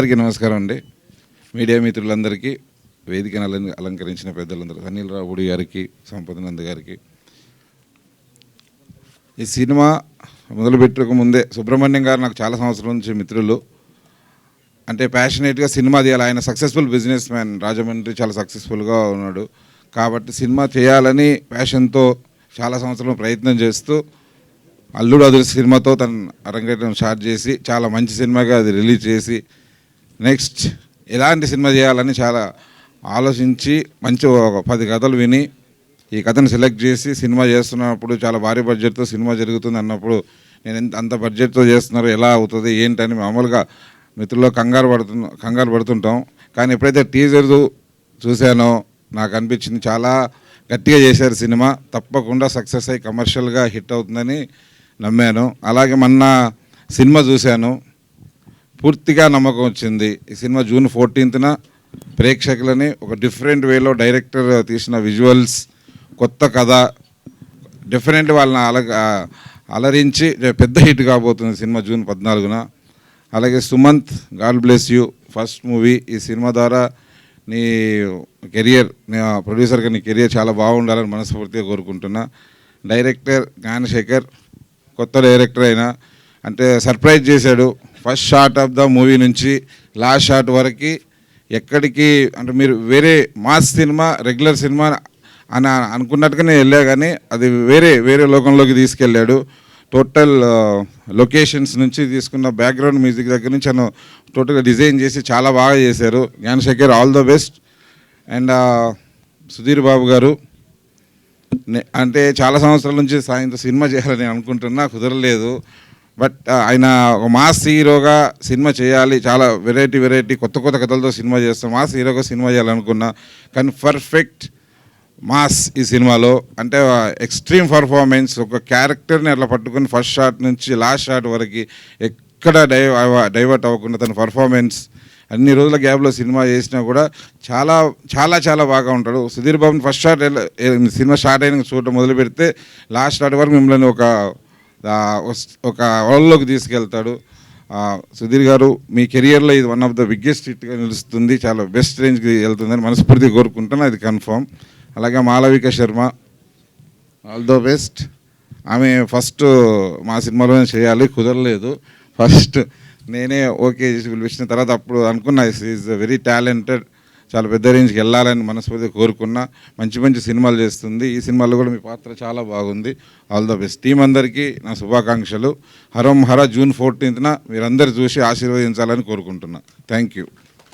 అందరికీ నమస్కారం అండి. మీడియా మిత్రులందరికీ, వేదికను అలంకరించిన పెద్దలందరూ, అనిల్ రావుడి గారికి, సంపదనంద్ గారికి. ఈ సినిమా మొదలుపెట్టక ముందే సుబ్రహ్మణ్యం గారు నాకు చాలా సంవత్సరాల నుంచి మిత్రులు. అంటే ప్యాషనేట్గా సినిమా తీయాలి. ఆయన సక్సెస్ఫుల్ బిజినెస్ మ్యాన్, రాజమండ్రి చాలా సక్సెస్ఫుల్గా ఉన్నాడు. కాబట్టి సినిమా చేయాలని ప్యాషన్తో చాలా సంవత్సరాలు ప్రయత్నం చేస్తూ అల్లుడు అదుర్స్ సినిమాతో తను అరంగేట్రం స్టార్ట్ చేసి చాలా మంచి సినిమాగా అది రిలీజ్ చేసి నెక్స్ట్ ఎలాంటి సినిమా చేయాలని చాలా ఆలోచించి మంచి ఒక 10 కథలు విని ఈ కథను సెలెక్ట్ చేసి సినిమా చేస్తున్నప్పుడు చాలా భారీ బడ్జెట్తో సినిమా జరుగుతుంది అన్నప్పుడు నేను అంత బడ్జెట్తో చేస్తున్నారు, ఎలా అవుతుంది ఏంటని మామూలుగా మిత్రుల్లో కంగారు పడుతుంటాం. కానీ ఎప్పుడైతే టీజర్ చూశానో నాకు అనిపించింది చాలా గట్టిగా చేశారు సినిమా, తప్పకుండా సక్సెస్ అయ్యి కమర్షియల్గా హిట్ అవుతుందని నమ్మాను. అలాగే మొన్న సినిమా చూశాను, పూర్తిగా నమ్మకం వచ్చింది. ఈ సినిమా జూన్ 14న ప్రేక్షకులని ఒక డిఫరెంట్ వేలో డైరెక్టర్ తీసిన విజువల్స్, కొత్త కథ, డిఫరెంట్ వాళ్ళని అలరించి పెద్ద హిట్ కాబోతుంది సినిమా జూన్ 14న. అలాగే Sumanth, god bless you, first movie. ఈ సినిమా ద్వారా నీ కెరియర్, ప్రొడ్యూసర్గా నీ కెరియర్ చాలా బాగుండాలని మనస్ఫూర్తిగా కోరుకుంటున్నా. డైరెక్టర్ జ్ఞానశేఖర్, కొత్త డైరెక్టర్ అయినా అంటే సర్ప్రైజ్ చేశాడు. First shot of the movie నుంచి లాస్ట్ షాట్ వరకు ఎక్కడికి అంటే మీరు వేరే మాస్ సినిమా, రెగ్యులర్ సినిమా అని అనుకున్నట్టుగానే వెళ్ళా, కానీ అది వేరే లోకంలోకి తీసుకెళ్ళాడు. టోటల్ లొకేషన్స్ నుంచి తీసుకున్న బ్యాక్గ్రౌండ్ మ్యూజిక్ దగ్గర నుంచి అను టోటల్గా డిజైన్ చేసి చాలా బాగా చేశారు. Gnanasekhar, all the best. And Sudheer Babu garu, అంటే చాలా సంవత్సరాల నుంచి సాయంత్రం సినిమా చేయాలని అనుకుంటున్నా, కుదరలేదు. బట్ ఆయన ఒక మాస్ హీరోగా సినిమా చేయాలి, చాలా వెరైటీ కొత్త కథలతో సినిమా చేస్తాం, మాస్ హీరోగా సినిమా చేయాలనుకున్నా. కానీ పర్ఫెక్ట్ మాస్ ఈ సినిమాలో, అంటే ఎక్స్ట్రీమ్ పర్ఫార్మెన్స్, ఒక క్యారెక్టర్ని అట్లా పట్టుకుని ఫస్ట్ షాట్ నుంచి లాస్ట్ షాట్ వరకు ఎక్కడ డైవర్ట్ అవ్వకుండా తన పర్ఫార్మెన్స్ అన్ని రోజుల గ్యాప్లో సినిమా చేసినా కూడా చాలా బాగా ఉంటాడు. సుధీర్ బాబుని ఫస్ట్ షాట్ సినిమా స్టార్ట్ అయిన చూడటం మొదలు పెడితే లాస్ట్ షాట్ వరకు మిమ్మల్ని ఒక వరల్డ్లోకి తీసుకెళ్తాడు. సుధీర్ గారు, మీ కెరియర్లో ఇది వన్ ఆఫ్ ద బిగ్గెస్ట్ హిట్గా నిలుస్తుంది, చాలా బెస్ట్ రేంజ్కి వెళ్తుందని మనస్ఫూర్తిగా కోరుకుంటాను, అది కన్ఫర్మ్. అలాగే Malavika Sharma, all the best. ఆమె ఫస్ట్ మా సినిమాలోనే చేయాలి, కుదరలేదు. ఫస్ట్ నేనే ఓకే చేసి పిలిపించిన తర్వాత అప్పుడు అనుకున్నా ఈజ్ వెరీ టాలెంటెడ్, చాలా పెద్ద రేంజ్కి వెళ్ళాలని మనస్ఫూర్తిగా కోరుకున్నా. మంచి సినిమాలు చేస్తుంది. ఈ సినిమాలో కూడా మీ పాత్ర చాలా బాగుంది. All the best. టీం అందరికీ నా శుభాకాంక్షలు. హరం హర జూన్ 14న మీరందరూ చూసి ఆశీర్వదించాలని కోరుకుంటున్నా. Thank you.